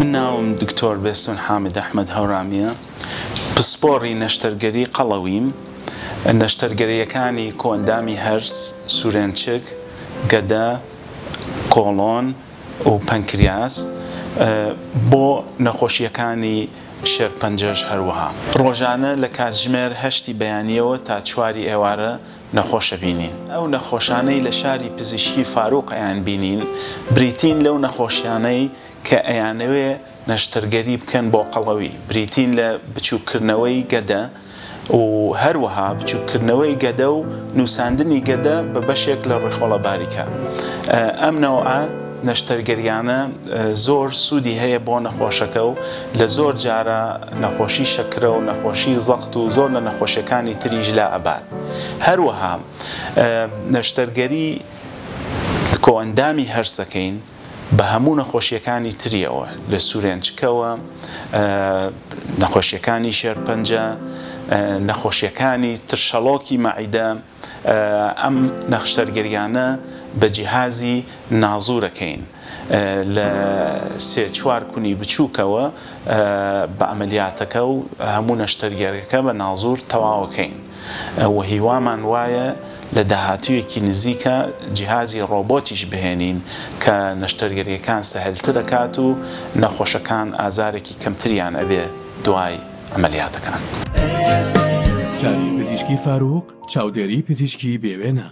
من ناوم دکتۆر بێستون حامد ئەحمەد هەورامیە، پسپۆڕی نەشتەرگەری قەڵەویم، نەشتەرگەریەکانی کۆئەندامی هەرس، سوورێنچک، گەدە، کۆڵۆن و پەنکریاس بۆ نەخۆشیەکانی شێرپەنجەش هەروەها. ڕۆژانە لە کاتژمێر 8 بەیانیەوە تا 4 ئێوارە نەخۆشە بینین. ئەو نەخۆشانەی لە شاری پزیشکی فاروق ئەیان بینین، بریتین لەو نەخۆشیانەی کە ئەیانەوێ نەشتەرگەری بکەن بۆ قەڵەوی، بریتین لە بچووکردنەوەی گەدە و هەروەها بچووکردنەوەی گەدە و نووساندنی گەدە بە بەشێک لە ڕێخۆڵە باریکە. ئەم نەوعە نەشتەرگەریانە زۆر سوودی هەیە بۆ نەخۆشەکە و لە زۆر جارە نەخۆشی شەکرە و نەخۆشی زەخت و زۆر لە نەخۆشیەکانی تریش لا ئەبات. هەروەها نەشتەرگەری کۆئەندامی هەرسەکەین بە هەموو نەخۆشیەکانی تریەوە، لە سوورێنچکەوە، نەخۆشیەکانی شێرپەنجە، نەخۆشیەکانی ترشەڵۆکی مەعیدە. ئەم نەشتەرگەریانە بە جیهازی نازوورەکەین لە 3-4 کونی بچووکەوە بە ئەمەلیاتەکە و هەموو نەشتەرگەریەکە بە نازوور تەواوەکەین و هیوامان وایە لە داهاتوویەکی نزیکە جیهازی ڕۆبۆتیش بهێنین کە نەشتەرگەریەکان سەهلتر دەکات و نەخۆشەکان ئازارێکی کەمتریان ئەبێ دوای ئەمەلیاتەکان. پزیشکی فاروق، چاودێری پزیشکی بێوێنە.